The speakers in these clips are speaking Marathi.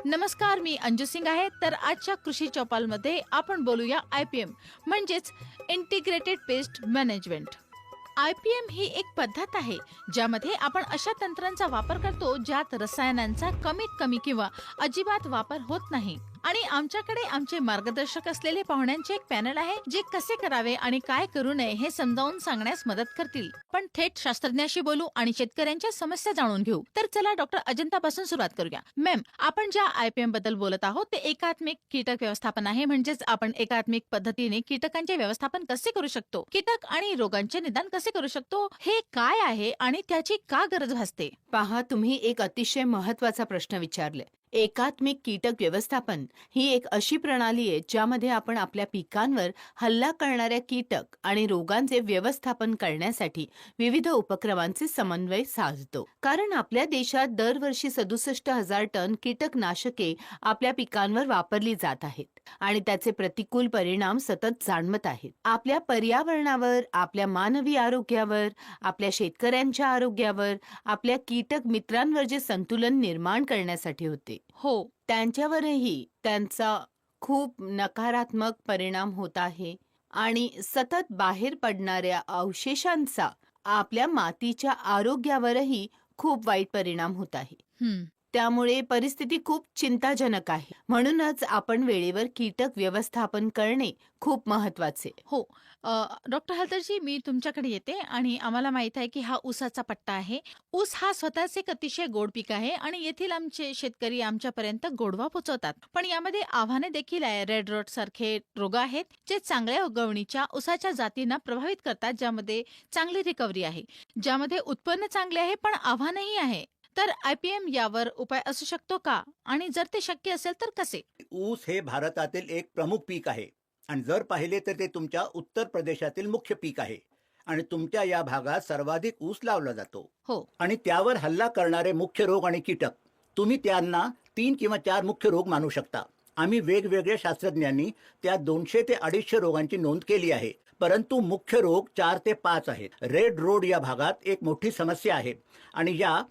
नमस्कार, मी अंजू सिंग आहे. तर आजच्या कृषी चौपालमध्ये आपण बोलूया IPM म्हणजेच इंटिग्रेटेड पेस्ट मॅनेजमेंट. IPM ही एक पद्धत आहे ज्यामध्ये आपण अशा तंत्रांचा वापर करतो ज्यात रसायनांचा कमीत कमी किंवा अजिबात वापर होत नाही. आणि आमच्याकडे आमचे मार्गदर्शक असलेले पाहुण्यांचे एक पॅनल आहे जे कसे करावे आणि काय करू नये हे समजावून सांगण्यास मदत करतील. पण थेट शास्त्रज्ञाशी बोलू आणि शेतकऱ्यांच्या समस्या जाणून घेऊ. तर चला डॉक्टर अजंतापासून सुरुवात करूया. मॅम, आपण ज्या IPM बद्दल बोलत आहोत ते एकात्मिक कीटक व्यवस्थापन आहे. म्हणजेच आपण एकात्मिक पद्धतीने कीटकांचे व्यवस्थापन कसे करू शकतो, कीटक आणि रोगांचे निदान कसे करू शकतो, हे काय आहे आणि त्याची का गरज भासते? पहा, तुम्ही एक अतिशय महत्वाचा प्रश्न विचारले. एकात्मिक कीटक व्यवस्थापन ही एक अशी प्रणाली आहे ज्यामध्ये आपण आपल्या पिकांवर हल्ला करणाऱ्या कीटक आणि रोगांचे व्यवस्थापन करण्यासाठी विविध उपक्रमांचे समन्वय साधतो. कारण आपल्या देशात दरवर्षी 67,000 टन कीटकनाशके आपल्या पिकांवर वापरली जात आहेत आणि त्याचे प्रतिकूल परिणाम सतत जाणवत आहेत. आपल्या पर्यावरणावर, आपल्या मानवी आरोग्यावर, आपल्या शेतकऱ्यांच्या आरोग्यावर, आपल्या कीटक मित्रांवर जे संतुलन निर्माण करण्यासाठी होते, हो, त्यांच्यावरही त्यांचा खूप नकारात्मक परिणाम होत आहे आणि सतत बाहेर पडणाऱ्या अवशेषांचा आपल्या मातीच्या आरोग्यावरही खूप वाईट परिणाम होत आहे. त्यामुळे परिस्थिती खूप चिंताजनक आहे. म्हणूनच आपण वेळेवर कीटक व्यवस्थापन करणे खूप महत्वाचे. हो. डॉक्टर हलदरजी, मी तुमच्याकडे येते आणि आम्हाला माहित आहे की हा ऊसाचा पट्टा आहे. ऊस हा स्वतःच एक अतिशय गोड पीक आहे आणि येथील आमचे शेतकरी आमच्यापर्यंत गोडवा पोहोचवतात. पण यामध्ये आव्हाने देखील आहे. रेड रोट सारखे रोग आहेत जे चांगल्या उगवणीच्या ऊसाच्या जातींना प्रभावित करतात, ज्यामध्ये चांगली रिकव्हरी आहे, ज्यामध्ये उत्पन्न चांगले आहे, पण आव्हानही आहे. तर IPM यावर उपाय असू शकतो का, आणि जर ते शक्य असेल तर कसे? ऊस हे भारतातील एक प्रमुख पीक आहे आणि जर पाहिले तर ते तुमच्या उत्तर प्रदेशातील मुख्य पीक आहे आणि तुमच्या या भागात सर्वाधिक ऊस लावला जातो. हो. आणि त्यावर हल्ला करणारे मुख्य रोग आणि कीटक, तुम्ही त्यांना 3 किंवा 4 मुख्य रोग मानू शकता. आम्ही वेगवेगळ्या शास्त्रज्ञांनी त्या 200 ते 250 रोगांची नोंद केली आहे, परंतु मुख्य रोग 4 ते 5 आहेत. रेड रोड या भागात एक मोठी समस्या आहे आणि या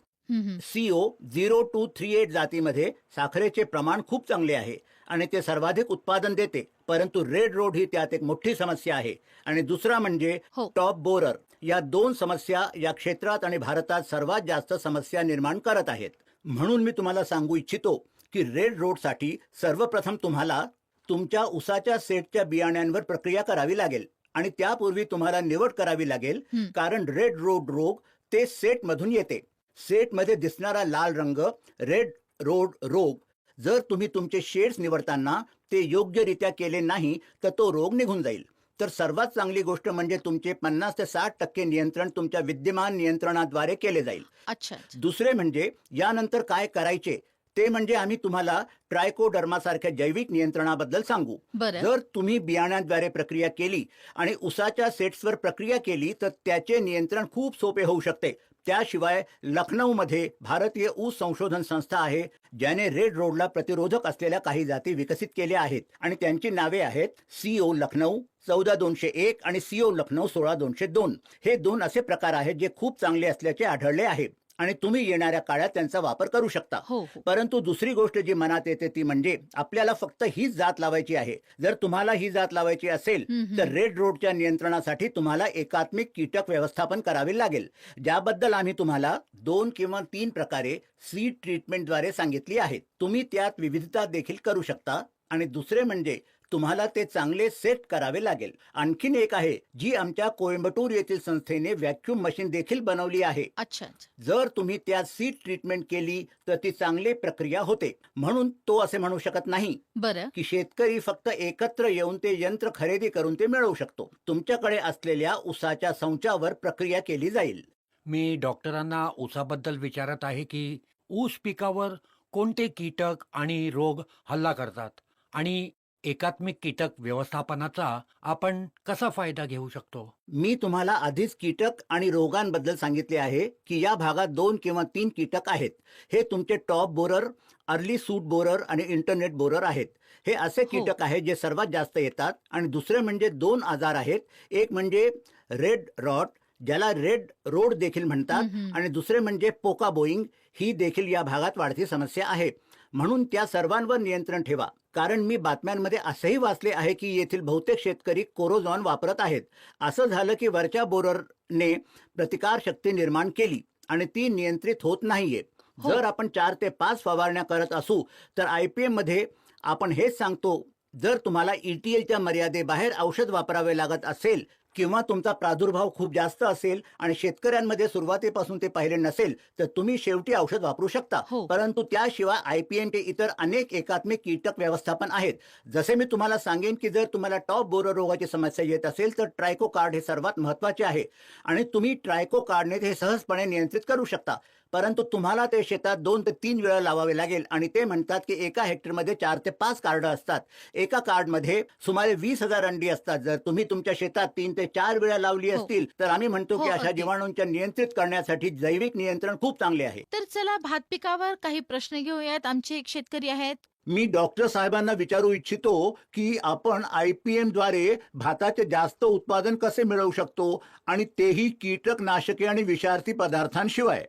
CO 0238 जातीमध्ये साखरेचे प्रमाण खूप चांगले आहे आणि ते सर्वाधिक उत्पादन देते, परंतु रेड रोड ही त्यात एक मोठी समस्या आहे. आणि दुसरा म्हणजे हो. Top borer. या 2 समस्या या क्षेत्रात आणि भारतात सर्वात जास्त समस्या निर्माण करत आहेत. म्हणून मी तुम्हाला सांगू इच्छितो की रेड रोडसाठी सर्वप्रथम तुम्हाला तुमच्या ऊसाच्या सेटच्या बियाण्यांवर प्रक्रिया करावी लागेल आणि त्यापूर्वी तुम्हाला निवड करावी लागेल, कारण रेड रोड रोग ते सेटमधून येते. सेटमध्ये दिसणारा लाल रंग रेड रोड रोग, जर तुम्ही तुमचे शेड्स निवडताना ते योग्यरित्या केले नाही तर तो रोग निघून जाईल. तर सर्वात चांगली गोष्ट म्हणजे तुमचे 50 ते 60% नियंत्रण तुमच्या विद्यमान नियंत्रणाद्वारे केले जाईल. अच्छा. दुसरे म्हणजे यानंतर काय करायचे ते म्हणजे आम्ही तुम्हाला ट्रायकोडर्मा सारख्या जैविक नियंत्रणाबद्दल सांगू. बरं. जर तुम्ही बियाण्यांद्वारे प्रक्रिया केली आणि ऊसाच्या सेट्सवर प्रक्रिया केली तर त्याचे नियंत्रण खूप सोपे होऊ शकते. त्याशिवाय लखनौमध्ये भारतीय ऊस संशोधन संस्था आहे ज्याने रेड रोडला प्रतिरोधक असलेल्या काही जाती विकसित केल्या आहेत आणि त्यांची नावे आहेत CO लखनौ 14201 आणि CO लखनौ 16202. हे 2 असे प्रकार आहेत जे खूप चांगले असल्याचे आढळले आहे आणि तुम्ही येणाऱ्या काळात त्यांचा वापर करू शकता. हो. परंतु दुसरी गोष्ट जी मनात येते ती म्हणजे आपल्याला फक्त हीच जात लावायची आहे. जर तुम्हाला ही जात लावायची असेल तर रेड रोडच्या नियंत्रणासाठी तुम्हाला एकात्मिक कीटक व्यवस्थापन करावे लागेल, ज्याबद्दल आम्ही तुम्हाला 2 किंवा 3 प्रकारे सीड ट्रीटमेंटद्वारे सांगितली आहेत. तुम्ही त्यात विविधता देखील करू शकता आणि दुसरे म्हणजे तुम्हाला ते चांगले सेट करावे लागेल. आणखीन एक आहे जी आमच्या कोइंबतूर येथील संस्थेने व्हॅक्यूम मशीन देखील बनवली आहे. अच्छा. जर तुम्ही त्यात सीड ट्रीटमेंट केली तर ती चांगली प्रक्रिया होते. म्हणून तो असे म्हणू शकत नाही बरं. की शेतकरी फक्त एकत्र येऊन ते यंत्र खरेदी करून ते मिळवू शकतो. तुमच्याकडे असलेल्या ऊसाच्या संचावर प्रक्रिया केली जाईल. मी डॉक्टरांना ऊसाबद्दल विचारत आहे की ऊस पिकावर कोणते कीटक आणि रोग हल्ला करतात आणि एकात्मिक कीटक व्यवस्थापनाचा आपण कसा फायदा घेऊ शकतो? मी तुम्हाला आधीच कीटक आणि रोगांबद्दल सांगितले आहे की या भागात 2 किंवा 3 कीटक आहेत. हे तुमचे टॉप बोरर, अर्ली सूट बोरर आणि इंटरनेट बोरर आहेत. हे असे कीटक आहेत जे सर्वात जास्त येतात. आणि दुसरे म्हणजे 2 आजार आहेत. एक म्हणजे रेड रॉट, ज्याला रेड रोड देखील म्हणतात, आणि दुसरे म्हणजे पोका बोईंग. ही देखील या भागात वाढती समस्या आहे. म्हणून त्या सर्वांवर नियंत्रण ठेवा. कारण मी बातम्यांमध्ये असंही वाचले आहे की येथील बहुतेक शेतकरी कोरोझॉन वापरत आहेत. असं झालं की वरच्या बोररने प्रतिकारशक्ती निर्माण केली आणि ती नियंत्रित होत नाहीये. हो. जर आपण 4 ते 5 फवारण्या करत असू तर IPM मध्ये आपण हेच सांगतो, जर तुम्हाला ETLच्या मर्यादेबाहेर औषध वापरावे लागत असेल किंवा तुमचा प्रादुर्भाव खूप जास्त असेल आणि शेतकऱ्यांमध्ये सुरुवातीपासून ते पाहिले नसेल तर तुम्ही शेवटी औषध वापरू शकता. हो. परंतु त्याशिवाय IPMचे इतर अनेक एकात्मिक कीटक व्यवस्थापन आहेत. जसे मी तुम्हाला सांगेन की जर तुम्हाला टॉप बोरर रोगाची समस्या येत असेल तर ट्रायकोकार्ड हे सर्वात महत्त्वाचे आहे आणि तुम्ही ट्रायकोकार्डने हे सहजपणे नियंत्रित करू शकता. परंतु तुम्हाला ते शेतात 2 ते 3 वेळा लावावे लागेल आणि ते म्हणतात की एका हेक्टरमध्ये 4 ते 5 कार्ड असतात. एका कार्डमध्ये सुमारे 20,000 अंडी असतात. जर तुम्ही तुमच्या शेतात 3 ते 4 वेळा लावली हो. असतील तर आम्ही म्हणतो हो, की अशा अगदी. जीवाणूंच्या नियंत्रित करण्यासाठी जैविक नियंत्रण खूप चांगले आहे. तर चला भात पिकावर काही प्रश्न घेऊयात. आमचे एक शेतकरी आहेत. मी डॉक्टर साहेबांना विचारू इच्छितो की आपण IPM द्वारे भाताचे जास्त उत्पादन कसे मिळवू शकतो आणि तेही कीटकनाशके आणि विषारी पदार्थांशिवाय.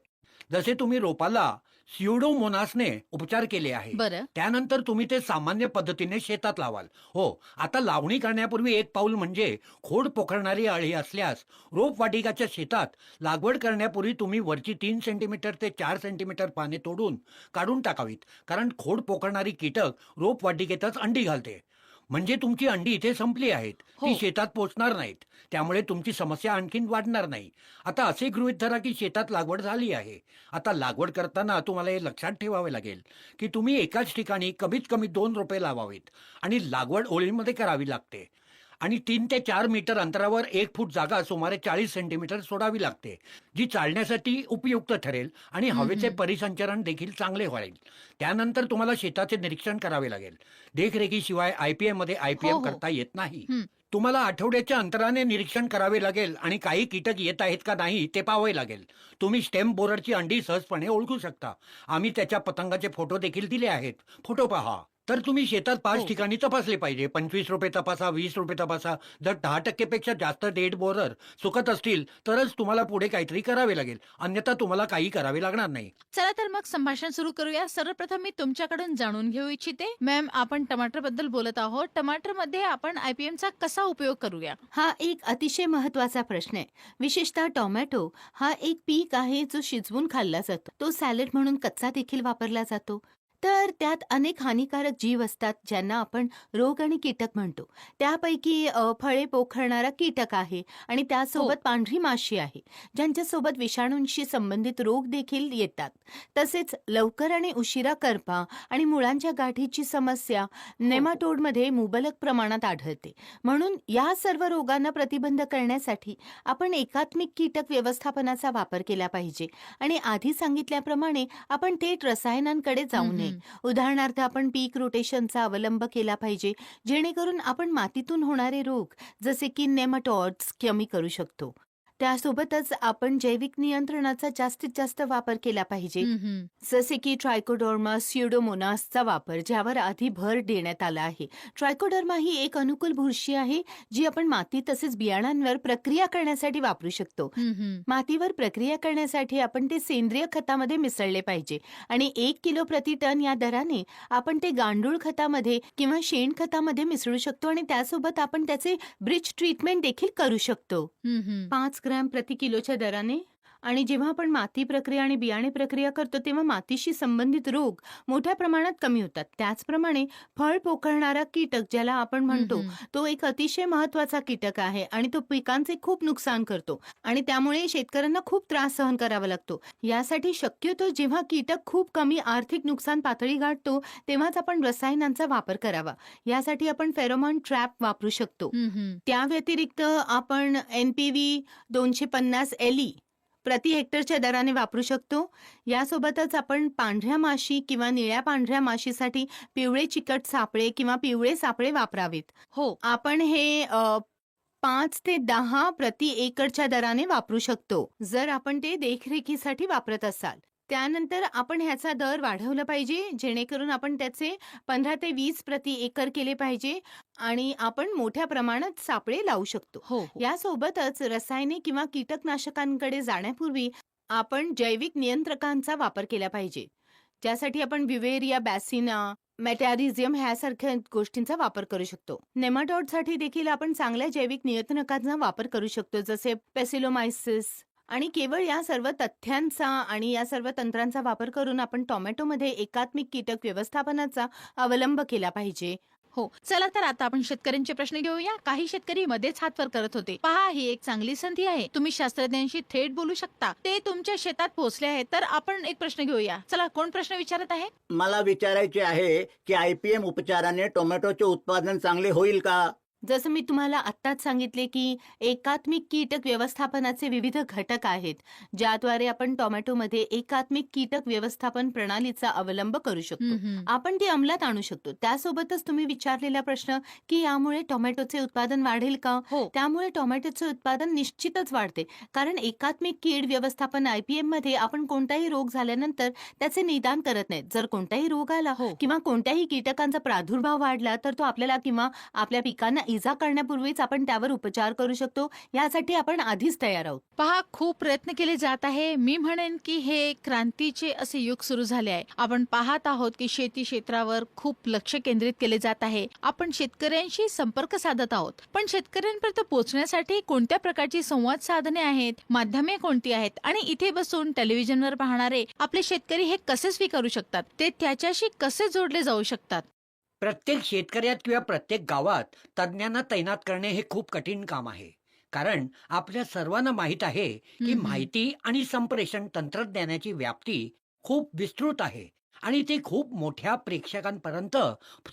जसे तुम्ही रोपाला स्युडोमोनासने उपचार केले आहे, बरं. त्यानंतर तुम्ही ते सामान्य पद्धतीने शेतात लावाल. हो, आता लावणी करण्यापूर्वी एक पाऊल म्हणजे खोड पोखरणारी अळी असल्यास रोपवाटिकाच्या शेतात लागवड करण्यापूर्वी तुम्ही वरची 3 सेंटीमीटर ते 4 सेंटीमीटर पाने तोडून काढून टाकावीत. कारण खोड पोखरणारी कीटक रोपवाटिकेतच अंडी घालते. म्हणजे तुमची अंडी इथे संपली आहेत, हो. ती शेतात पोचणार नाहीत. त्यामुळे तुमची समस्या आणखीन वाढणार नाही. आता असे गृहीत धरा की शेतात लागवड झाली आहे. आता लागवड करताना तुम्हाला हे लक्षात ठेवावे लागेल की तुम्ही एकाच ठिकाणी कमीत कमी 2 रोपे लावावीत आणि लागवड ओळीमध्ये करावी लागते. आणि 3 ते 4 मीटर अंतरावर 1 फूट जागा सुमारे 40 सेंटीमीटर सोडावी लागते, जी चालण्यासाठी उपयुक्त ठरेल आणि हवेचे परिसंचरण देखील चांगले होईल. त्यानंतर तुम्हाला शेताचे निरीक्षण करावे लागेल. देखरेखीशिवाय IPM मध्ये हो, IPM हो. करता येत नाही. हं. तुम्हाला आठवड्याच्या अंतराने निरीक्षण करावे लागेल आणि काही कीटक येत आहेत का नाही ते पाहावे लागेल. तुम्ही स्टेम बोररची अंडी सहजपणे ओळखू शकता. आम्ही त्याच्या पतंगाचे फोटो देखील दिले आहेत. फोटो पहा. तर तुम्ही शेतात 5 हो. ठिकाणी तपासले पाहिजे. 25 रोपे तपासा, 20 रोपे तपासा. जर 10% पेक्षा जास्त डेड बोरर चुकत असतील तरच तुम्हाला पुढे काहीतरी करावे लागेल. अन्यथा तुम्हाला काही करावे लागणार नाही. चला तर मग संभाषण सुरू करूया. सर्वप्रथम मी तुमच्याकडून जाणून घेऊ इच्छिते. मॅम, आपण टमाटर बद्दल बोलत आहोत. टमाटर मध्ये आपण IPM चा कसा उपयोग करूया? हा एक अतिशय महत्वाचा प्रश्न आहे. विशेषतः टोमॅटो हा एक पीक आहे जो शिजवून खाल्ला जातो. तो सॅलड म्हणून कच्चा देखील वापरला जातो. तर त्यात अनेक हानिकारक जीव असतात ज्यांना आपण रोग आणि कीटक म्हणतो. त्यापैकी फळे पोखरणारा कीटक आहे आणि हो. त्यासोबत पांढरी माशी आहे, ज्यांच्यासोबत विषाणूंशी संबंधित रोग देखील येतात. तसेच लवकर आणि उशिरा करपा आणि मुळांच्या गाठीची समस्या नेमाटोडमध्ये मुबलक प्रमाणात आढळते. म्हणून या सर्व रोगांना प्रतिबंध करण्यासाठी आपण एकात्मिक कीटक व्यवस्थापनाचा वापर केला पाहिजे आणि आधी सांगितल्याप्रमाणे आपण थेट रसायनांकडे जाऊ नये. उदाहरणार्थ आपण पीक रोटेशनचा अवलंब केला पाहिजे, जेणेकरून आपण मातीतून होणारे रोग जसे की नेमाटॉड्स कमी करू शकतो. त्यासोबतच आपण जैविक नियंत्रणाचा जास्तीत जास्त वापर केला पाहिजे, जसे की ट्रायकोडर्मा स्युडोमोनासचा वापर, ज्यावर आधी भर देण्यात आला आहे. ट्रायकोडर्मा ही एक अनुकूल बुरशी आहे जी आपण माती तसेच बियाणांवर प्रक्रिया करण्यासाठी वापरू शकतो. मातीवर प्रक्रिया करण्यासाठी आपण ते सेंद्रिय खतामध्ये मिसळले पाहिजे आणि 1 किलो प्रति टन या दराने आपण ते गांडूळ खतामध्ये किंवा शेणखतामध्ये मिसळू शकतो आणि त्यासोबत आपण त्याचे ब्रिज ट्रीटमेंट देखील करू शकतो. 5 ग्रॅम प्रति किलोच्या दराने. आणि जेव्हा आपण माती प्रक्रिया आणि बियाणे प्रक्रिया करतो तेव्हा मातीशी संबंधित रोग मोठ्या प्रमाणात कमी होतात. त्याचप्रमाणे फळ पोखरणारा कीटक ज्याला आपण म्हणतो तो एक अतिशय महत्वाचा कीटक आहे आणि तो पिकांचे खूप नुकसान करतो आणि त्यामुळे शेतकऱ्यांना खूप त्रास सहन करावा लागतो. यासाठी शक्यतो जेव्हा कीटक खूप कमी आर्थिक नुकसान पातळी गाठतो तेव्हाच आपण रसायनांचा वापर करावा. यासाठी आपण फेरोमॉन ट्रॅप वापरू शकतो. त्या व्यतिरिक्त आपण NPV 250 LE प्रति हेक्टरच्या दराने वापरू शकतो. यासोबतच आपण पांढऱ्या माशी किंवा निळ्या पांढऱ्या माशीसाठी पिवळे चिकट सापळे किंवा पिवळे सापळे वापरावेत. हो. आपण हे 5 ते 10 प्रति एकरच्या दराने वापरू शकतो जर आपण ते देखरेखीसाठी वापरत असाल. त्यानंतर आपण ह्याचा दर वाढवला पाहिजे, जेणेकरून आपण त्याचे 15 ते 20 प्रति एकर केले पाहिजे आणि आपण मोठ्या प्रमाणात सापळे लावू शकतो. हो. यासोबतच रसायने किंवा कीटकनाशकांकडे जाण्यापूर्वी आपण जैविक नियंत्रकांचा वापर केला पाहिजे, ज्यासाठी आपण विवेरिया बॅसिना, मेटॅरिझियम ह्यासारख्या गोष्टींचा वापर करू शकतो. नेमाटोडसाठी देखील आपण चांगल्या जैविक नियंत्रणांचा वापर करू शकतो, जसे पेसिलोमायसिस. आणि केवळ या सर्व तथ्यांचा आणि या सर्व तंत्रांचा वापर करून आपण टोमॅटोमध्ये एकात्मिक कीटक व्यवस्थापनाचा अवलंब केला पाहिजे. हो, चला तर आता आपण शेतकऱ्यांचे प्रश्न घेऊया. काही शेतकरी मध्येच हात वर करत होते. पहा, ही एक चांगली संधी आहे. तुम्ही शास्त्रज्ञांशी थेट बोलू शकता. ते तुमच्या शेतात पोहोचले आहेत. तर आपण एक प्रश्न घेऊया. चला, कोण प्रश्न विचारत आहे? मला विचारायचे आहे की IPM उपचाराने टोमॅटोचे उत्पादन चांगले होईल का? जसं मी तुम्हाला आत्ताच सांगितले की एकात्मिक कीटक व्यवस्थापनाचे विविध घटक आहेत, ज्याद्वारे आपण टोमॅटोमध्ये एकात्मिक कीटक व्यवस्थापन प्रणालीचा अवलंब करू शकतो. आपण ती अंमलात आणू शकतो. त्यासोबतच तुम्ही विचारलेला प्रश्न की यामुळे टोमॅटोचे उत्पादन वाढेल का? हो. त्यामुळे टोमॅटोचे उत्पादन निश्चितच वाढते, कारण एकात्मिक कीड व्यवस्थापन IPM मध्ये आपण कोणताही रोग झाल्यानंतर त्याचे निदान करत नाहीत. जर कोणताही रोग आला हो. किंवा कोणत्याही कीटकांचा प्रादुर्भाव वाढला तर तो आपल्याला किंवा आपल्या पिकांना इजा करण्यापूर्वीच आपण त्यावर उपचार करू शकतो. यासाठी आपण आधीच तयार आहोत. पहा, खूप प्रयत्न केले जात आहे. मी म्हणेन की हे क्रांतीचे असे युग सुरू झाले आहे. आपण पाहत आहोत की शेती क्षेत्रावर खूप लक्ष केंद्रित केले जात आहे. आपण शेतकऱ्यांशी संपर्क साधत आहोत. पण शेतकऱ्यांपर्यंत पोहोचण्यासाठी कोणत्या प्रकारची संवाद साधने आहेत, माध्यमे कोणती आहेत आणि इथे बसून टेलिव्हिजनवर पाहणारे आपले शेतकरी हे कसे स्वीकारू शकतात? ते त्याच्याशी कसे जोडले जाऊ शकतात? प्रत्येक शेतकऱ्यात किंवा प्रत्येक गावात तज्ज्ञांना तैनात करणे हे खूप कठीण काम आहे. कारण आपल्या सर्वांना माहीत आहे की हम्म. माहिती आणि संप्रेषण तंत्रज्ञानाची व्याप्ती खूप विस्तृत आहे आणि ती खूप मोठ्या प्रेक्षकांपर्यंत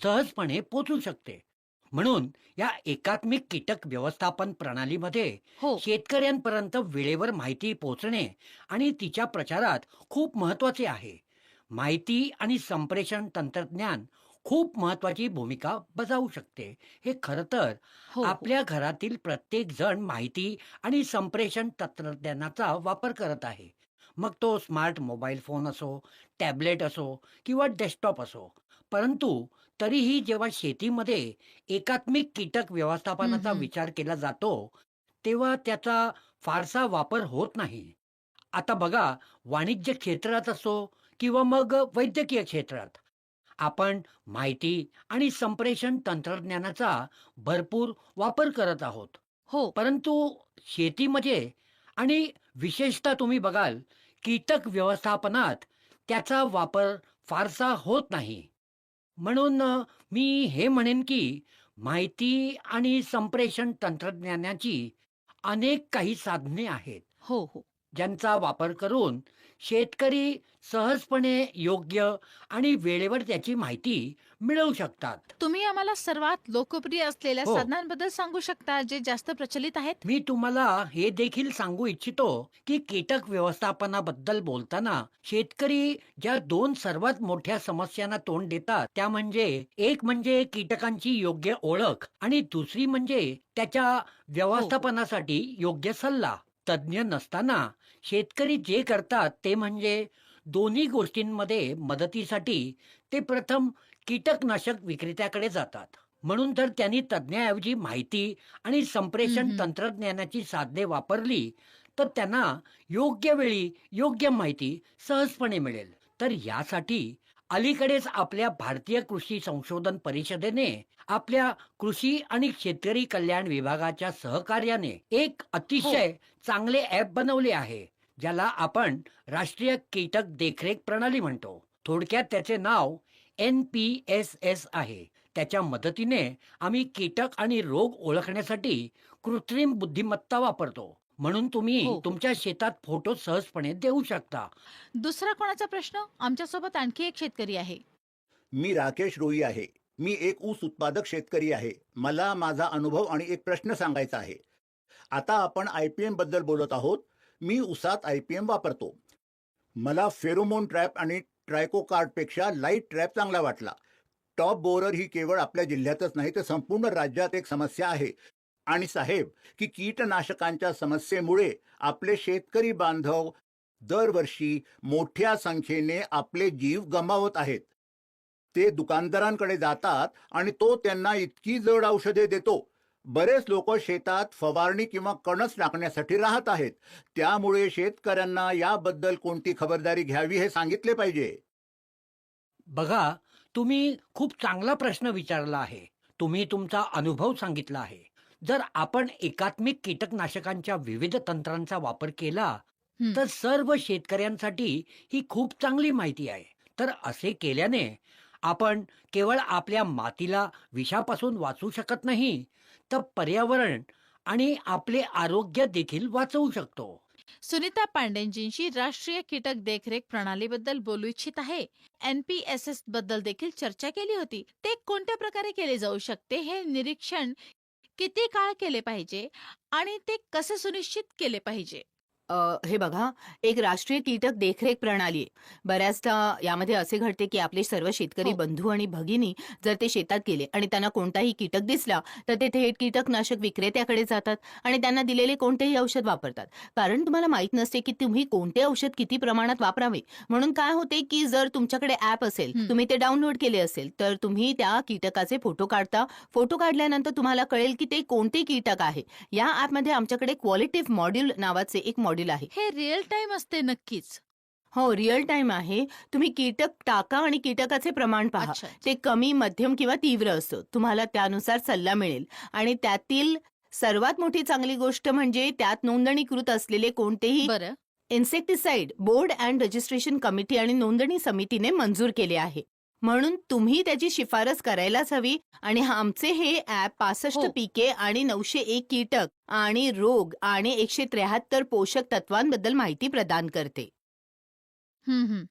सहजपणे पोहोचू शकते. म्हणून या एकात्मिक कीटक व्यवस्थापन प्रणालीमध्ये हो. शेतकऱ्यांपर्यंत वेळेवर माहिती पोहोचणे आणि तिच्या प्रचारात खूप महत्वाचे आहे. माहिती आणि संप्रेषण तंत्रज्ञान खूप महत्वाची भूमिका बजावू शकते. हे खरं तर हो. आपल्या घरातील प्रत्येक जण माहिती आणि संप्रेषण तंत्रज्ञानाचा वापर करत आहे. मग तो स्मार्ट मोबाईल फोन असो, टॅबलेट असो किंवा डेस्कटॉप असो. परंतु तरीही जेव्हा शेतीमध्ये एकात्मिक कीटक व्यवस्थापनाचा हम्म. विचार केला जातो, तेव्हा त्याचा फारसा वापर होत नाही. आता बघा, वाणिज्य क्षेत्रात असो किंवा मग वैद्यकीय क्षेत्रात आपण माहिती आणि संप्रेषण तंत्रज्ञानाचा भरपूर वापर करत आहोत. हो. परंतु शेतीमध्ये आणि विशेषतः तुम्ही बघाल कीटक व्यवस्थापनात त्याचा वापर फारसा होत नाही. म्हणून मी हे म्हणेन की माहिती आणि संप्रेषण तंत्रज्ञानाची अनेक काही साधने आहेत, हो. हो. ज्यांचा वापर करून शेतकरी सहजपणे योग्य आणि वेळेवर त्याची माहिती मिळवू शकतात. तुम्ही आम्हाला सर्वात लोकप्रिय असलेल्या हो. साधनांबद्दल सांगू शकता जे जास्त प्रचलित आहेत? मी तुम्हाला हे देखील सांगू इच्छितो की कीटक व्यवस्थापनाबद्दल बोलताना शेतकरी ज्या दोन सर्वात मोठ्या समस्यांना तोंड देतात, त्या म्हणजे एक म्हणजे कीटकांची योग्य ओळख आणि दुसरी म्हणजे त्याच्या व्यवस्थापनासाठी योग्य सल्ला. तज्ज्ञ नसताना शेतकरी जे करतात ते म्हणजे दोन्ही गोष्टींमध्ये मदतीसाठी ते प्रथम कीटकनाशक विक्रेत्याकडे जातात. म्हणून जर त्यांनी तज्ज्ञाऐवजी माहिती आणि संप्रेषण हम्म. तंत्रज्ञानाची साधने वापरली तर त्यांना योग्य वेळी योग्य माहिती सहजपणे मिळेल. तर यासाठी अलीकडेच आपल्या भारतीय कृषी संशोधन परिषदेने आपल्या कृषी आणि शेतकरी कल्याण विभागाच्या सहकार्याने एक अतिशय चांगले ॲप बनवले आहे, ज्याला आपण राष्ट्रीय कीटक देखरेख प्रणाली म्हणतो. थोडक्यात त्याचे नाव NPSS आहे. त्याच्या मदतीने आम्ही कीटक आणि रोग ओळखण्यासाठी कृत्रिम बुद्धिमत्ता वापरतो. म्हणून तुम्ही हो. तुमच्या शेतात फोटो सहजपणे देऊ शकता. दुसरा कोणाचा प्रश्न? आमच्यासोबत आणखी एक शेतकरी आहे. मी राकेश रोई आहे. मी एक ऊस उत्पादक शेतकरी आहे. मला माझा अनुभव आणि एक प्रश्न सांगायचा आहे. आता आपण IPM बद्दल बोलत आहोत. मी ऊसात IPM वापरतो. मला फेरोमोन ट्रॅप आणि ट्रायकोकार्डपेक्षा लाईट ट्रॅप चांगला वाटला. टॉप बोरर ही केवळ आपल्या जिल्ह्यातच नाही तर संपूर्ण राज्यात एक समस्या आहे. आणि साहेब, की कीटनाशकांच्या समस्येमुळे आपले शेतकरी बांधव दरवर्षी मोठ्या संख्येने आपले जीव गमावत आहेत. ते दुकानदारांकडे जातात आणि तो त्यांना इतकी जड औषधे देतो. बरेच लोक शेतात फवारणी किंवा कणस टाकण्यासाठी राहत आहेत. त्यामुळे शेतकऱ्यांना याबद्दल कोणती खबरदारी घ्यावी हे सांगितले पाहिजे. बघा, तुम्ही खूप चांगला प्रश्न विचारला आहे. तुम्ही तुमचा अनुभव सांगितला आहे. जर आपण एकात्मिक कीटकनाशकांच्या विविध तंत्रांचा वापर केला, हं. तर सर्व शेतकऱ्यांसाठी ही खूप चांगली माहिती आहे. तर असे केल्याने आपण केवळ आपल्या मातीला विषापासून वाचवू शकत नाही, तर पर्यावरण आणि आपले आरोग्य देखील वाचवू शकतो. सुनीता पांडेंजींशी राष्ट्रीय कीटक देखरेख प्रणालीबद्दल बोलू इच्छित आहे. NPSS बद्दल देखील चर्चा केली होती. ते कोणत्या प्रकारे केले जाऊ शकते, हे निरीक्षण किती काळ केले पाहिजे आणि ते कसे सुनिश्चित केले पाहिजे? हे बघा, एक राष्ट्रीय कीटक देखरेख प्रणाली आहे. बऱ्याचदा यामध्ये असे घडते, की आपले सर्व शेतकरी हो. बंधू आणि भगिनी जर ते शेतात गेले आणि त्यांना कोणताही कीटक दिसला, तर ते थेट कीटकनाशक विक्रेत्याकडे जातात आणि त्यांना दिलेले कोणतेही औषध वापरतात. कारण तुम्हाला माहीत नसते, की तुम्ही कोणते औषध किती प्रमाणात वापरावे. म्हणून काय होते, की जर तुमच्याकडे ॲप असेल, हं. तुम्ही ते डाउनलोड केले असेल, तर तुम्ही त्या कीटकाचे फोटो काढता. फोटो काढल्यानंतर तुम्हाला कळेल, की ते कोणते कीटक आहे. या ॲपमध्ये आमच्याकडे क्वालिटिव्ह मॉड्यूल नावाचे एक मॉड्यूल आहे. हे रिअल टाइम असते नक्कीच. हो, रिअल टाईम आहे. तुम्ही कीटक टाका आणि कीटकाचे प्रमाण पहा. अच्छा. ते कमी, मध्यम किंवा तीव्र असतं. तुम्हाला त्यानुसार सल्ला मिळेल आणि त्यातील सर्वात मोठी चांगली गोष्ट म्हणजे त्यात नोंदणीकृत असलेले कोणतेही बरं. Insecticide board and registration committee आणि नोंदणी समितीने मंजूर केले आहे. म्हणून तुम्ही त्याची शिफारस करायलाच हवी आणि आमचे हे ॲप 65 हो. पिके आणि 901 कीटक आणि रोग आणि 173 पोषक तत्वांबद्दल माहिती प्रदान करते.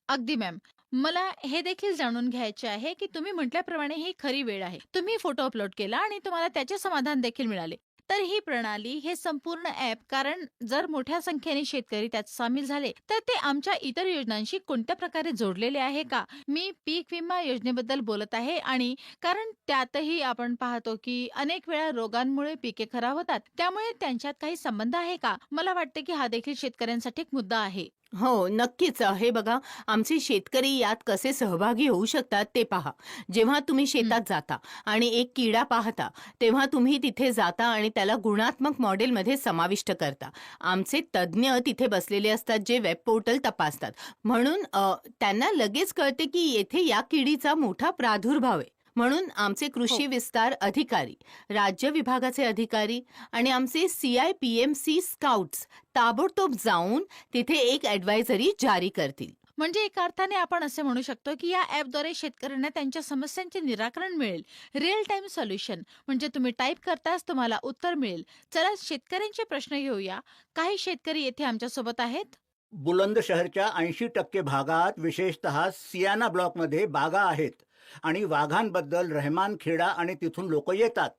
अगदी मॅम. मला हे देखील जाणून घ्यायचे आहे, की तुम्ही म्हटल्याप्रमाणे ही खरी वेळ आहे. तुम्ही फोटो अपलोड केला आणि तुम्हाला त्याचे समाधान देखील मिळाले. तर ही प्रणाली, हे संपूर्ण ॲप, कारण जर मोठ्या संख्येने शेतकरी त्यात सामील झाले, तर ते आमच्या इतर योजनांशी कोणत्या प्रकारे जोडलेले आहे का? मी पीक विमा योजनेबद्दल बोलत आहे आणि कारण त्यातही आपण पाहतो, की अनेक वेळा रोगांमुळे पिके खराब होतात. त्यामुळे त्यांच्यात काही संबंध आहे का? मला वाटते, की हा देखील शेतकऱ्यांसाठी एक मुद्दा आहे. हो, नक्कीच. हे बघा, आमचे शेतकरी यात कसे सहभागी होऊ शकतात ते पहा. जेव्हा तुम्ही शेतात जाता आणि एक किडा पाहता, तेव्हा तुम्ही तिथे जाता आणि त्याला गुणात्मक मॉडेलमध्ये समाविष्ट करता. आमचे तज्ज्ञ तिथे बसलेले असतात, जे वेब पोर्टल तपासतात. म्हणून त्यांना लगेच कळते की येथे या किडीचा मोठा प्रादुर्भाव आहे. म्हणून आमचे कृषी हो. विस्तार अधिकारी, राज्य विभागाचे अधिकारी आणि आमचे CIPMC स्काउट्स ताबडतोब जाऊन तिथे एक ॲडव्हायझरी जारी करतील. म्हणजे एका अर्थाने आपण असे म्हणू शकतो, की या ॲपद्वारे शेतकऱ्यांना त्यांच्या समस्यांचे निराकरण मिळेल. रिअल टाइम सोल्युशन, म्हणजे तुम्ही टाइप करताच तुम्हाला उत्तर मिळेल. चला शेतकऱ्यांचे प्रश्न घेऊया. काही शेतकरी येथे आमच्यासोबत आहेत. बुलंदशहरच्या 80% भागात विशेषतः सियाना ब्लॉकमध्ये बागा आहेत आणि वाघांबद्दल रहमानखेडा आणि तिथून लोक येतात.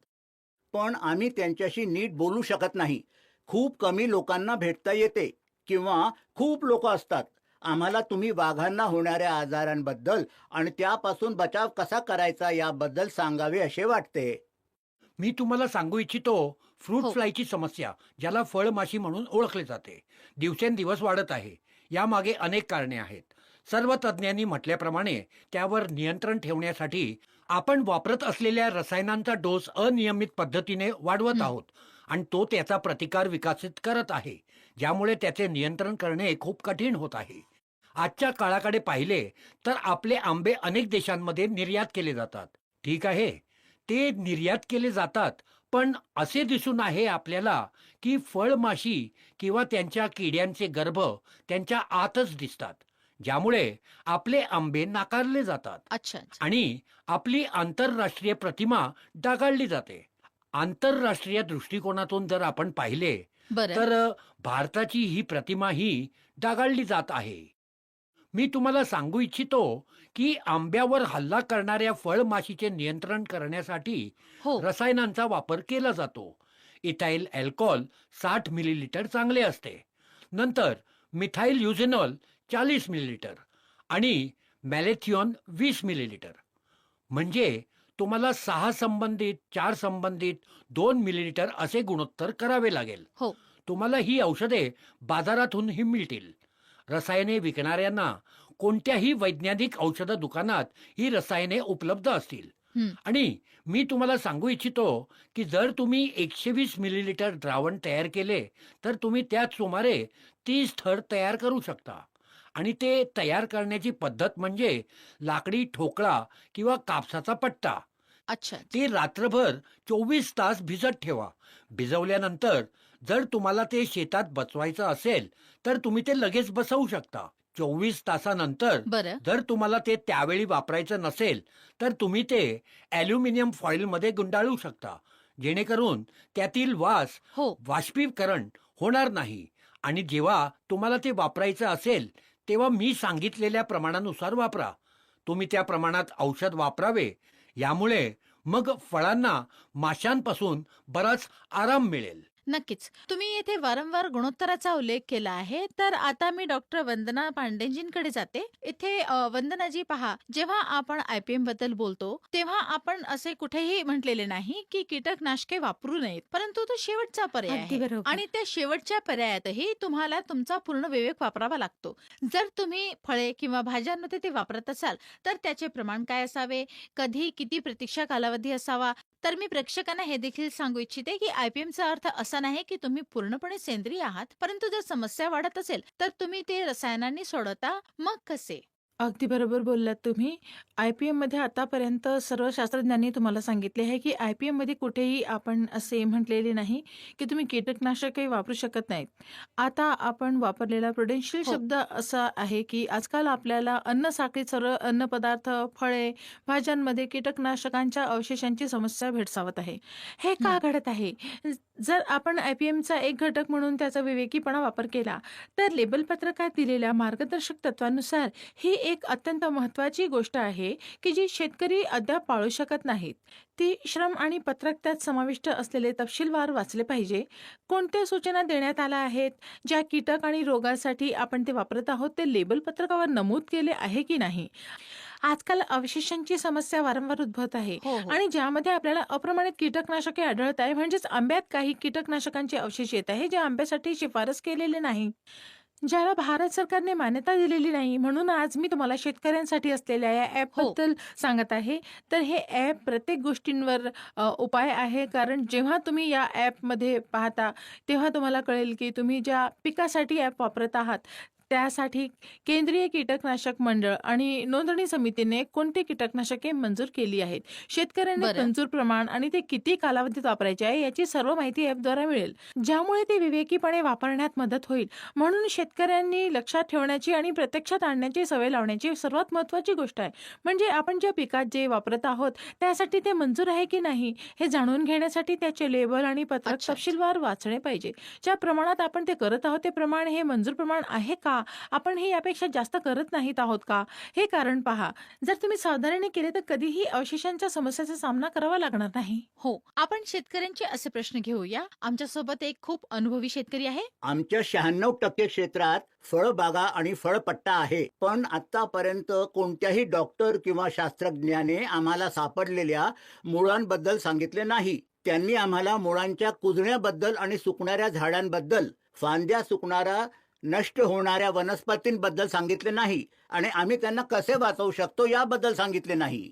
पण आम्ही त्यांच्याशी नीट बोलू शकत नाही. खूप कमी लोकांना भेटता येते किंवा खूप लोक असतात. आम्हाला तुम्ही वाघांना होणाऱ्या आजारांबद्दल आणि त्यापासून बचाव कसा करायचा याबद्दल सांगावे असे वाटते. मी तुम्हाला सांगू इच्छितो, फ्रूट हो. फ्लायची समस्या, ज्याला फळमाशी म्हणून ओळखले जाते, दिवसेंदिवस वाढत आहे. यामागे अनेक कारणे आहेत. सर्व तज्ज्ञांनी म्हटल्याप्रमाणे त्यावर नियंत्रण ठेवण्यासाठी आपण वापरत असलेल्या रसायनांचा डोस अनियमित पद्धतीने वाढवत हं. आहोत आणि तो त्याचा प्रतिकार विकसित करत आहे, ज्यामुळे त्याचे नियंत्रण करणे खूप कठीण होत आहे. आजच्या काळाकडे पाहिले तर आपले आंबे अनेक देशांमध्ये निर्यात केले जातात. ठीक आहे, ते निर्यात केले जातात, पण असे दिसून आहे आपल्याला की फळमाशी किंवा त्यांच्या किड्यांचे गर्भ त्यांच्या आतच दिसतात, ज्यामुळे आपले आंबे नाकारले जातात अच्छा. आणि आपली आंतरराष्ट्रीय प्रतिमा डागाळली जाते. आंतरराष्ट्रीय दृष्टिकोनातून जर आपण पाहिले बरं. तर भारताची ही प्रतिमा ही डागाळली जात आहे. मी तुम्हाला सांगू इच्छितो की आंब्यावर हल्ला करणाऱ्या फळमाशीचे नियंत्रण करण्यासाठी हो. रसायनांचा वापर केला जातो. इथाइल अल्कोहोल 60 मिलीलिटर चांगले असते. नंतर मिथाइल युझेनॉल 40 मिलीलिटर आणि मॅलेथिओन 20 मिलीलिटर. म्हणजे तुम्हाला 6 संबंधित, 4 संबंधित, 2 मिलीलिटर असे गुणोत्तर करावे लागेल. हो. तुम्हाला ही औषधे बाजारातूनही मिळतील. रसायने विकणाऱ्यांना कोणत्याही वैज्ञानिक औषध दुकानात ही रसायने उपलब्ध असतील. हं. आणि मी तुम्हाला सांगू इच्छितो की जर तुम्ही 120 मिलीलिटर द्रावण तयार केले तर तुम्ही त्यात सुमारे 30 थर तयार करू शकता आणि ते तयार करण्याची पद्धत म्हणजे लाकडी ठोकळा किंवा कापसाचा पट्टा. अच्छा. ते रात्रभर 24 तास भिजत ठेवा. भिजवल्यानंतर जर तुम्हाला ते शेतात बसवायचं असेल तर तुम्ही ते लगेच बसवू शकता. 24 तासानंतर बरं. जर तुम्हाला ते त्यावेळी वापरायचं नसेल तर तुम्ही ते ॲल्युमिनियम फॉइलमध्ये गुंडाळू शकता, जेणेकरून त्यातील वास हो. बाष्पीभवन होणार नाही. आणि जेव्हा तुम्हाला ते वापरायचं असेल तेव्हा मी सांगितलेल्या प्रमाणानुसार वापरा. तुम्ही त्या प्रमाणात औषध वापरावे. यामुळे मग फळांना माशांपासून बराच आराम मिळेल. नक्कीच. तुम्ही येथे वारंवार गुणोत्तराचा उल्लेख केला आहे. तर आता मी डॉक्टर वंदना पांडेजींकडे जाते. इथे वंदनाजी पहा, जेव्हा आपण IPM बद्दल बोलतो, तेव्हा आपण असे कुठेही म्हटलेले नाही की कीटकनाशके वापरू नयेत. परंतु तो शेवटचा पर्याय अगदी आहे. बरोबर. आणि त्या शेवटच्या पर्यायातही तुम्हाला तुमचा पूर्ण विवेक वापरावा लागतो. जर तुम्ही फळे किंवा भाज्यांमध्ये ते वापरत असाल, तर त्याचे प्रमाण काय असावे, कधी किती प्रतीक्षा कालावधी असावा. तर मी प्रेक्षकांना हे देखील सांगू इच्छिते की IPMचा अर्थ असा नाही की तुम्ही पूर्णपणे सेंद्रिय आहात, परंतु जर समस्या वाढत असेल तर तुम्ही ते रसायनांनी सोडवता. मग कसे? अगदी बरोबर बोललात तुम्ही. IPMमध्ये आतापर्यंत सर्व शास्त्रज्ञांनी तुम्हाला सांगितले आहे, की IPMमध्ये कुठेही आपण असे म्हटलेले नाही, की तुम्ही कीटकनाशकही वापरू शकत नाहीत. आता आपण वापरलेला प्रुडेन्शियल हो. शब्द असा आहे, की आजकाल आपल्याला अन्न साखळीत सर्व अन्नपदार्थ, फळे, भाज्यांमध्ये कीटकनाशकांच्या अवशेषांची समस्या भेडसावत आहे. हे का घडत आहे? जर आपण IPMचा एक घटक म्हणून त्याचा विवेकीपणा वापर केला, तर लेबल पत्रकात दिलेल्या मार्गदर्शक तत्वांनुसार ही एक अत्यंत महत्त्वाची गोष्ट आहे, की जी शेतकरी अद्याप पाळू शकत नाहीत. ती श्रम आणि पत्रक त्यात समाविष्ट असलेले तपशीलवार वाचले पाहिजे. कोणत्या सूचना देण्यात आल्या आहेत, ज्या कीटक आणि रोगासाठी आपण ते वापरत आहोत, ते लेबल पत्रकावर नमूद केले आहे की नाही. आजकाल अवशेषांची समस्या वारंवार उद्भवत आहे हो, हो. आणि ज्यामध्ये आपल्याला अप्रमाणित कीटकनाशके आढळत आहे, म्हणजेच आंब्यात काही कीटकनाशकांचे अवशेष येत आहे, जे आंब्यासाठी शिफारस केलेले नाही, ज्याला भारत सरकारने मान्यता दिलेली नाही. म्हणून आज मी तुम्हाला शेतकऱ्यांसाठी असलेल्या या ॲपबद्दल सांगत आहे. तर हे ॲप प्रत्येक गोष्टींवर उपाय आहे. कारण जेव्हा तुम्ही या ॲपमध्ये पाहता, तेव्हा तुम्हाला कळेल की तुम्ही ज्या पिकासाठी ॲप वापरत आहात, त्यासाठी केंद्रीय कीटकनाशक मंडळ आणि नोंदणी समितीने कोणती कीटकनाशके मंजूर केली आहेत, शेतकऱ्यांनी बरं. मंजूर प्रमाण आणि ते किती कालावधीत वापरायचे आहे याची सर्व माहिती ॲपद्वारे मिळेल, ज्यामुळे ते विवेकीपणे वापरण्यात मदत होईल. म्हणून शेतकऱ्यांनी लक्षात ठेवण्याची आणि प्रत्यक्षात आणण्याची सवय लावण्याची सर्वात महत्त्वाची गोष्ट आहे. म्हणजे आपण ज्या पिकात जे वापरत आहोत त्यासाठी ते मंजूर आहे की नाही हे जाणून घेण्यासाठी त्याचे लेबल आणि पत्रक अच्छा. तपशीलवार वाचणे पाहिजे. ज्या प्रमाणात आपण ते करत आहोत ते प्रमाण हे मंजूर प्रमाण आहे का, आपण हे यापेक्षा जास्त करत नाहीत आहोत का, हे कारण पहा. जर तुम्ही सावधानीने केले तर कधीही अवशेषांच्या समस्येचा सामना करावा लागणार नाही. हो. आपण शेतकऱ्यांचे असे प्रश्न घेऊया. आमच्यासोबत एक खूप अनुभवी शेतकरी आहे. आमच्या 96% क्षेत्रात फळबागा आणि फळपट्टा आहे, पण आतापर्यंत कोणत्याही डॉक्टर किंवा शास्त्रज्ञाने आम्हाला सापडलेल्या मुळांबद्दल सांगितले नाही. त्यांनी आम्हाला मुळांच्या कुजण्याबद्दल आणि सुकणाऱ्या झाडांबद्दल, फांद्या सुकणारा नष्ट होणाऱ्या वनस्पतींबद्दल सांगितले नाही आणि आम्ही त्यांना कसे वाचवू शकतो याबद्दल सांगितले नाही.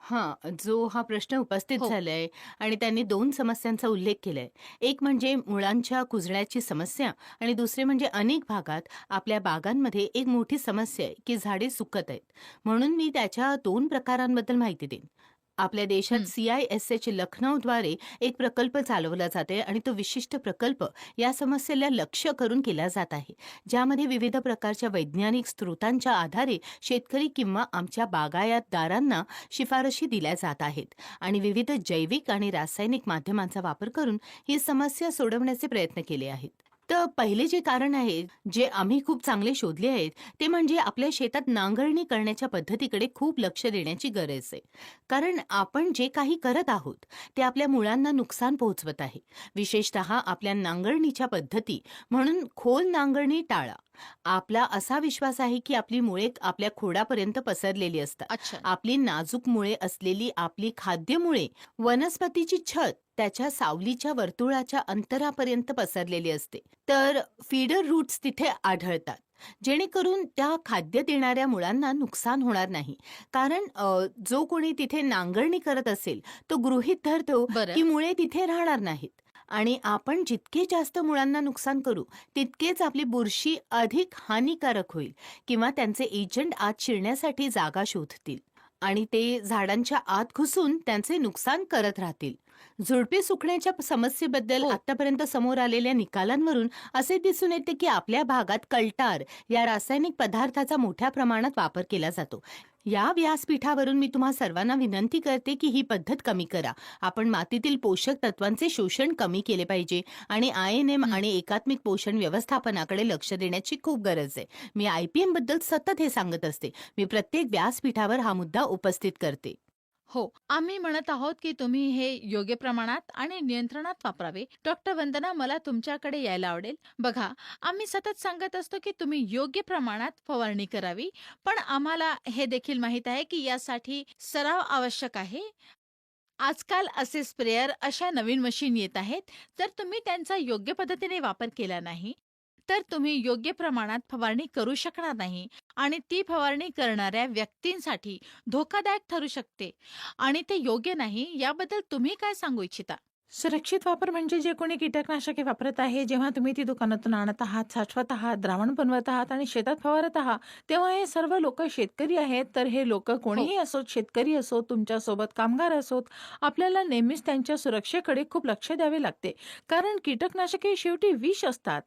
हां, जो हा प्रश्न उपस्थित हो. झालाय आणि त्यांनी 2 समस्यांचा उल्लेख केलाय. एक म्हणजे मुळांच्या कुजण्याची समस्या आणि दुसरे म्हणजे अनेक भागात आपल्या बागांमध्ये एक मोठी समस्या आहे, की झाडे सुकत आहेत. म्हणून मी त्याच्या 2 प्रकारांबद्दल माहिती देईन. आपल्या देशात CISH लखनौद्वारे एक प्रकल्प चालवला जाते आणि तो विशिष्ट प्रकल्प या समस्येला लक्ष्य करून केला जात आहे, ज्यामध्ये विविध प्रकारच्या वैज्ञानिक स्रोतांच्या आधारे शेतकरी किंवा आमच्या बागायतदारांना शिफारशी दिल्या जात आहेत आणि विविध जैविक आणि रासायनिक माध्यमांचा वापर करून ही समस्या सोडवण्याचे प्रयत्न केले आहेत. तर पहिले जे कारण आहे, जे आम्ही खूप चांगले शोधले आहेत, ते म्हणजे आपल्या शेतात नांगरणी करण्याच्या पद्धतीकडे खूप लक्ष देण्याची गरज आहे. कारण आपण जे काही करत आहोत ते आपल्या मुळांना नुकसान पोहोचवत आहे. विशेषतः आपल्या नांगरणीच्या पद्धती. म्हणून खोल नांगरणी टाळा. आपला असा विश्वास आहे की आपली मुळे आपल्या खोडापर्यंत पसरलेली असतात. अच्छा. आपली नाजूक मुळे असलेली आपली खाद्यमुळे वनस्पतीची छत त्याच्या सावलीच्या वर्तुळाच्या अंतरापर्यंत पसरलेली असते. तर फीडर रूट्स तिथे आढळतात, जेणेकरून त्या खाद्य देणाऱ्या मुळांना नुकसान होणार नाही. कारण जो कोणी तिथे नांगरणी करत असेल तो गृहीत धरतो बरं. की मुळे तिथे राहणार नाहीत आणि आपण जितके जास्त मुळांना नुकसान करू तितकेच आपली बुरशी अधिक हानिकारक होईल किंवा त्यांचे एजंट आत शिरण्यासाठी जागा शोधतील आणि ते झाडांच्या आत घुसून त्यांचे नुकसान करत राहतील. झुडपे सुकण्याच्या समस्येबद्दल हो. आतापर्यंत समोर आलेल्या निकालांवरून असे दिसून येते की आपल्या भागात कल्टार या रासायनिक पदार्थाचा मोठ्या प्रमाणात वापर केला जातो. या व्यासपीठावरून मी तुम्हा सर्वांना विनंती करते की ही पद्धत कमी करा. आपण मातीतील पोषक तत्वांचे शोषण कमी केले पाहिजे आणि INM आणि एकात्मिक पोषण व्यवस्थापनाकडे लक्ष देण्याची खूप गरज आहे. मी IPM बद्दल सतत हे सांगत असते. मी प्रत्येक व्यासपीठावर हा मुद्दा उपस्थित करते. हो, आम्ही म्हणत आहोत की तुम्ही हे योग्य प्रमाणात आणि नियंत्रणात वापरावे. डॉक्टर वंदना, मला तुमच्याकडे यायला आवडेल. बघा, आम्ही सतत सांगत असतो की तुम्ही योग्य प्रमाणात फवारणी करावी, पण आम्हाला हे देखील माहीत आहे की यासाठी सराव आवश्यक आहे. आजकाल असे स्प्रेअर, अशा नवीन मशीन येत आहेत. जर तुम्ही त्यांचा योग्य पद्धतीने वापर केला नाही तर तुम्ही योग्य प्रमाणात फवारणी करू शकणार नाही आणि ती फवारणी करणाऱ्या व्यक्तींसाठी धोकादायक ठरू शकते आणि ते योग्य नाही. याबद्दल तुम्ही काय सांगू इच्छिता? सुरक्षित वापर म्हणजे जे कोणी कीटकनाशके वापरत आहे, जेव्हा तुम्ही ती दुकानातून आणत आहात, साठवत आहात, द्रावण बनवत आहात आणि शेतात फवारत आहात, तेव्हा हे सर्व लोक शेतकरी आहेत. तर हे लोक कोणीही असोत, शेतकरी असोत, तुमच्यासोबत कामगार असोत, आपल्याला नेहमीच त्यांच्या सुरक्षेकडे खूप लक्ष द्यावे लागते. कारण कीटकनाशके शेवटी विष असतात.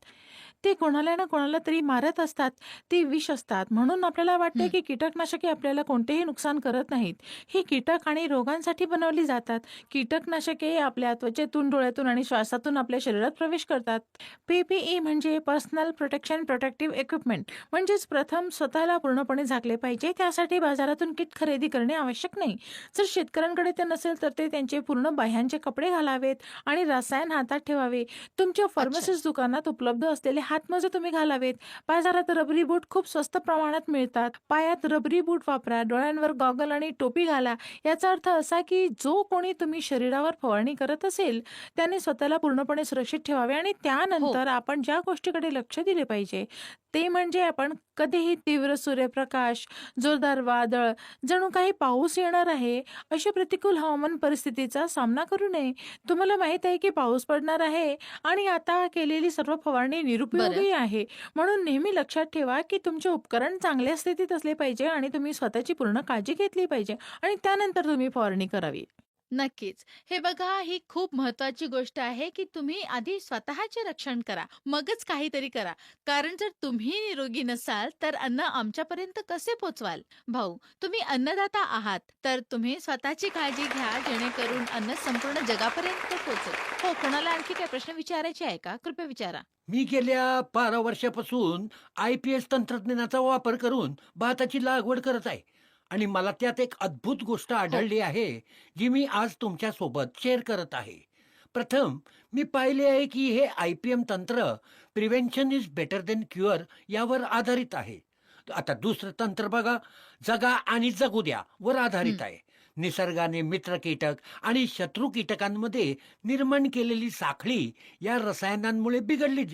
ते कोणाला ना कोणाला तरी मारत असतात. ते विष असतात. म्हणून आपल्याला वाटते हं. की कीटकनाशके आपल्याला कोणतेही नुकसान करत नाहीत. ही कीटक आणि रोगांसाठी बनवली जातात. कीटकनाशके आपल्या त्वचेतून, डोळ्यातून आणि श्वासातून आपल्या शरीरात प्रवेश करतात. PPE म्हणजे पर्सनल प्रोटेक्शन प्रोटेक्टिव्ह इक्विपमेंट. म्हणजेच प्रथम स्वतःला पूर्णपणे झाकले पाहिजे. त्यासाठी बाजारातून किट खरेदी करणे आवश्यक नाही. जर शेतकऱ्यांकडे ते नसेल तर ते त्यांचे पूर्ण बाह्यांचे कपडे घालावेत आणि रसायन हातात ठेवावे. तुमच्या फार्मसिस्ट दुकानात उपलब्ध असलेले हातमोजे तुम्ही घालावेत. बाजारात रबरी बूट खूप स्वस्त प्रमाणात मिळतात. पायात रबरी बूट वापरा. डोळ्यांवर गॉगल आणि टोपी घाला. याचा अर्थ असा की जो कोणी तुम्ही शरीरावर फवारणी करत असेल त्याने स्वतःला पूर्णपणे सुरक्षित ठेवावे. आणि त्यानंतर आपण ज्या गोष्टीकडे लक्ष दिले पाहिजे ते म्हणजे आपण कधीही तीव्र सूर्यप्रकाश, जोरदार वादळ, जणू काही पाऊस येणार आहे अशा प्रतिकूल हवामान परिस्थितीचा सामना करू नये. तुम्हाला माहित आहे की पाऊस पडणार आहे आणि आता केलेली सर्व फवारणी निरुपयोगी आहे. म्हणून नेहमी लक्षात ठेवा की तुमचे उपकरण चांगल्या स्थितीत असले पाहिजे आणि तुम्ही स्वतःची पूर्ण काळजी घेतली पाहिजे आणि त्यानंतर तुम्ही फवारणी करावी. नक्कीच. हे बघा, ही खूप महत्वाची गोष्ट आहे की तुम्ही आधी स्वतःचे रक्षण करा, मगच काहीतरी करा. कारण जर तुम्ही निरोगी नसाल तर अन्न आमच्यापर्यंत कसे पोचवाल? भाऊ, तुम्ही अन्नदाता आहात, तर तुम्ही स्वतःची काळजी घ्या जेणेकरून अन्न संपूर्ण जगापर्यंत पोचेल. हो, कोणाला आणखी काय प्रश्न विचारायचे आहे का? कृपया विचारा. मी गेल्या 12 वर्षापासून IPS तंत्रज्ञानाचा वापर करून भाताची लागवड करत आहे आणि मला त्यात एक अद्भुत गोष्ट आढळली आहे जी मी आज तुमच्या सोबत शेअर करत आहे. प्रथम मी पाहिले आहे की हे IPM तंत्र prevention is better than cure यावर आधारित आहे. आता दुसरं तंत्र बघा, जगा आणि जगू द्या वर आधारित आहे. निसर्गाने मित्र कीटक आणि शत्रू कीटकांमध्ये निर्माण केलेली साखळी या रसायनांमुळे बिघडली,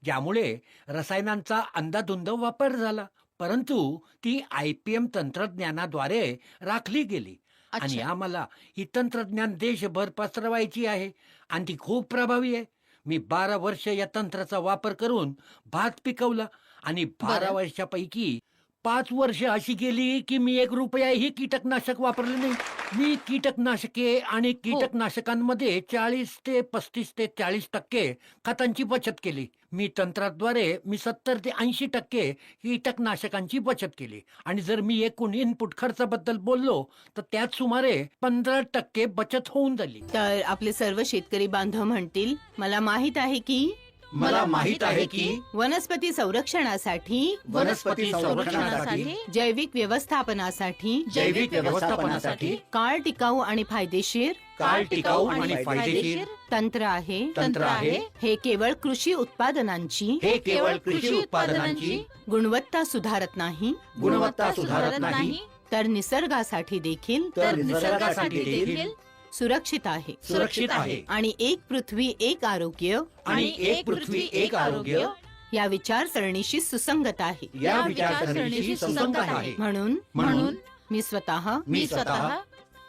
ज्यामुळे रसायनांचा अंधाधुंद वापर झाला. परंतु ती IPM तंत्रज्ञानाद्वारे राखली गेली आणि अच्छा. आम्हाला ही तंत्रज्ञान देशभर पसरवायची आहे आणि ती खूप प्रभावी आहे. मी 12 वर्ष या तंत्राचा वापर करून भात पिकवला आणि 12 बरं. वर्षापैकी 5 वर्ष अशी गेली की मी 1 रुपयाही कीटकनाशक वापरले नाही. मी कीटकनाशके आणि कीटकनाशकांमध्ये 40 ते 35 ते 40% खतांची बचत केली. मी तंत्राद्वारे 70 ते 80% कीटकनाशकांची बचत केली आणि जर मी एकूण इनपुट खर्चाबद्दल बोललो तर त्यात सुमारे 15% बचत होऊन झाली. तर आपले सर्व शेतकरी बांधव म्हणतील, मला माहित आहे की मला माहित आहे की वनस्पती संरक्षणासाठी, वनस्पती संरक्षणासाठी, जैविक व्यवस्थापनासाठी, जैविक व्यवस्थापनासाठी काळ टिकाऊ आणि फायदेशीर काळ टिकाऊ आणि फायदेशीर तंत्र आहे. तंत्र आहे. हे केवळ कृषी उत्पादनांची हे केवळ कृषी उत्पादनांची गुणवत्ता सुधारत नाही, गुणवत्ता सुधारत नाही, तर निसर्गासाठी देखील तर निसर्गासाठी देखील सुरक्षित आहे. सुरक्षित आहे. आणि एक पृथ्वी एक आरोग्य आणि एक पृथ्वी एक आरोग्य या विचारसरणीशी सुसंगत आहे. या विचारसरणीशी सुसंगत आहे. म्हणून मी स्वतः मी स्वतः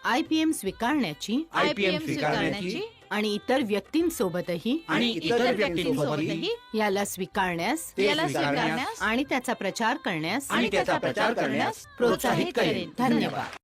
IPM स्वीकारण्याची IPM स्वीकारण्याची आणि इतर व्यक्तींसोबतही आणि इतर व्यक्तींसोबतही याला स्वीकारण्यास ते याला स्वीकारण्यास स्वीकारण्यास आणि त्याचा प्रचार करण्यास आणि त्याचा प्रचार करण्यास प्रोत्साहित करेन. धन्यवाद.